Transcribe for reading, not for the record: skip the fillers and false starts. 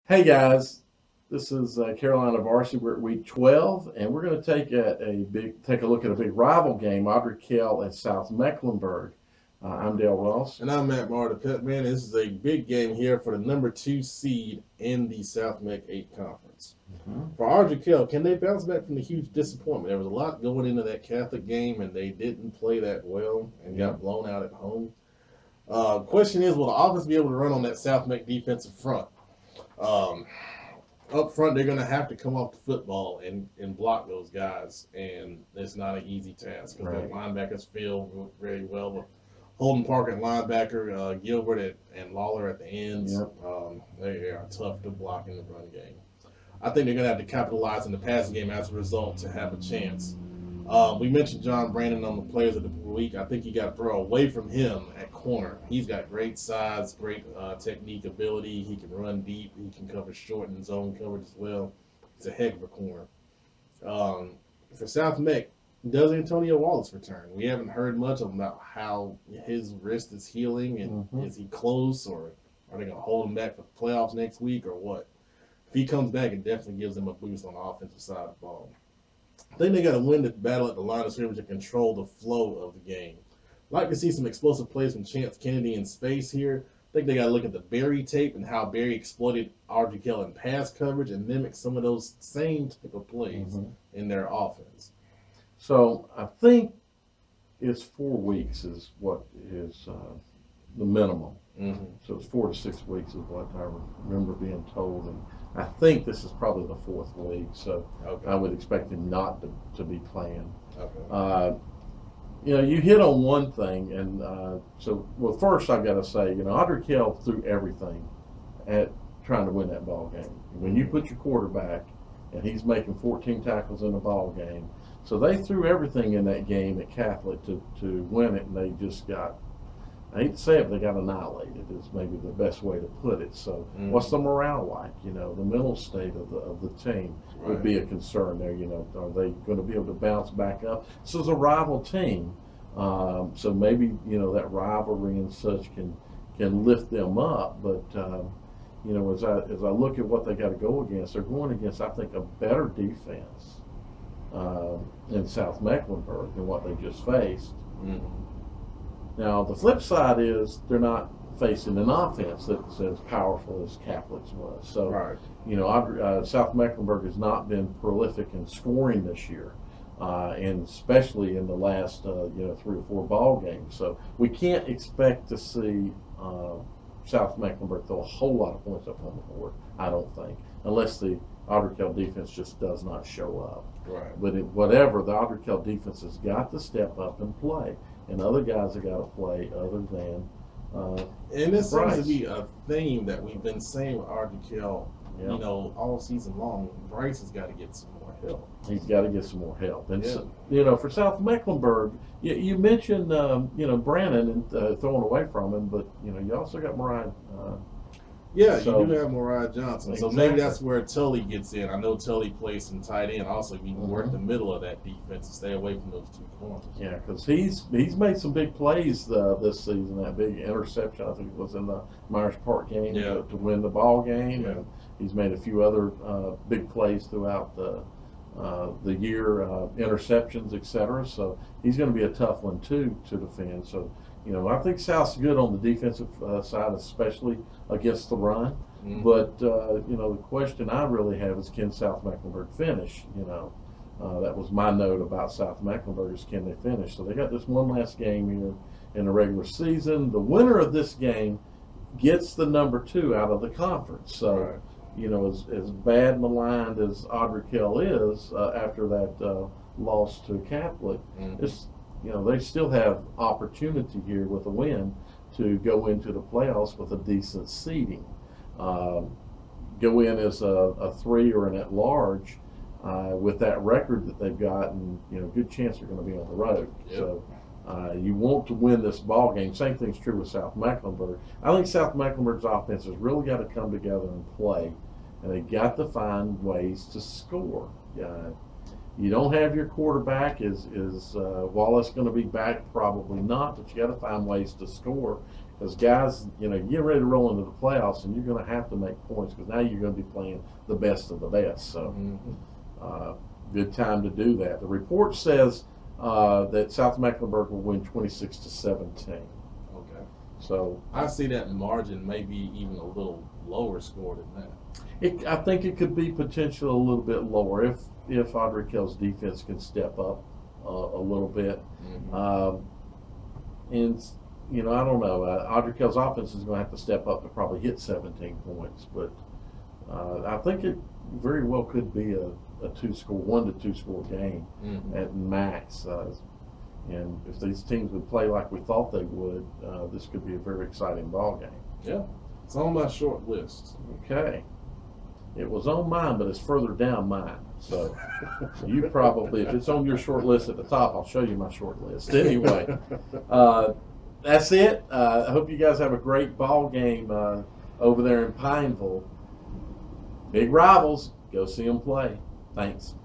Hey guys, this is Carolina Varsity. We're at week 12, and we're going to take a look at a big rival game, Ardrey Kell at South Mecklenburg. I'm Dale Ross, and I'm Matt Martin. Man, this is a big game here for the #2 seed in the South Mech 8 conference. For Ardrey Kell, can they bounce back from the huge disappointment? There was a lot going into that Catholic game, and they didn't play that well and got blown out at home. Question is, will the offense be able to run on that South Mech defensive front? Up front, they're going to have to come off the football and block those guys, and it's not an easy task because their linebackers feel very well with Holden Park at linebacker, Gilbert and Lawler at the ends. They are tough to block in the run game. I think they're going to have to capitalize in the passing game as a result to have a chance. We mentioned John Brandon on the Players of the Week. I think you got to throw away from him at corner. He's got great size, great technique ability. He can run deep. He can cover short and zone coverage as well. He's a heck of a corner. For South Mech, does Antonio Wallace return? We haven't heard much about how his wrist is healing, and is he close, or are they going to hold him back for the playoffs next week, or what? If he comes back, it definitely gives them a boost on the offensive side of the ball. I think they got to win the battle at the line of scrimmage to control the flow of the game. I'd like to see some explosive plays from Chance Kennedy in space here. I think they got to look at the Berry tape and how Berry exploited Ardrey Kell in pass coverage and mimic some of those same type of plays in their offense. So I think it's 4 weeks is what is the minimum. So it's 4 to 6 weeks is what I remember being told, and I think this is probably the 4th week, so I would expect him not to be playing. You hit on one thing, and well, first I got to say, Ardrey Kell threw everything at trying to win that ball game. When you put your quarterback, and he's making 14 tackles in the ball game, so they threw everything in that game at Catholic to win it, and they just got, I hate to say it, but they got annihilated is maybe the best way to put it. So what's the morale like? The mental state of the team would be a concern there. Are they going to be able to bounce back up? This is a rival team, so maybe that rivalry and such can lift them up. But as I look at what they got to go against, they're going against, I think, a better defense in South Mecklenburg than what they just faced. Now, the flip side is they're not facing an offense that's as powerful as Catholic's was. So, South Mecklenburg has not been prolific in scoring this year, and especially in the last 3 or 4 ball games. So we can't expect to see South Mecklenburg throw a whole lot of points up on the board, I don't think, unless the Ardrey Kell defense just does not show up. But whatever, the Ardrey Kell defense has got to step up and play. And other guys have got to play other than and this seems to be a theme that we've been saying with Ardrey Kell, all season long. Bryce has got to get some more help. He's got to get some more help. And so, for South Mecklenburg, you mentioned Brandon and throwing away from him, but you also got Mariah. You do have Mariah Johnson. So maybe that's where Tully gets in. I know Tully plays some tight end. Also, you can work the middle of that defense and stay away from those 2 corners. Yeah, because he's made some big plays this season. That big interception, I think it was in the Myers Park game to win the ball game. And he's made a few other big plays throughout the year, interceptions, etc. So he's going to be a tough one too to defend. So I think South's good on the defensive side, especially against the run. But the question I really have is, can South Mecklenburg finish? That was my note about South Mecklenburg, is can they finish? So they got this one last game here in the regular season. The winner of this game gets the #2 out of the conference. So as bad maligned as Ardrey Kell is after that loss to Catholic, they still have opportunity here with a win to go into the playoffs with a decent seeding. Go in as a 3 or an at-large with that record that they've got, and good chance they're going to be on the road. So you want to win this ball game. Same thing's true with South Mecklenburg. I think South Mecklenburg's offense has really got to come together and play, and they got to find ways to score. You don't have your quarterback. Is Wallace going to be back? Probably not, but you got to find ways to score. Because guys, you know, you're ready to roll into the playoffs, and you're going to have to make points because now you're going to be playing the best of the best. So, good time to do that. The report says that South Mecklenburg will win 26-17. Okay. So I see that margin maybe even a little lower score than that. I think it could be potentially a little bit lower if Ardrey Kell's defense can step up a little bit. And you know, I don't know. Ardrey Kell's offense is going to have to step up to probably hit 17 points, but I think it very well could be a 1 to 2 score game at max. And if these teams would play like we thought they would, this could be a very exciting ball game. Yeah, it's on my short list. Okay. It was on mine, but it's further down mine. So you probably, if it's on your short list at the top, I'll show you my short list. Anyway, that's it. I hope you guys have a great ball game over there in Pineville. Big rivals. Go see them play. Thanks.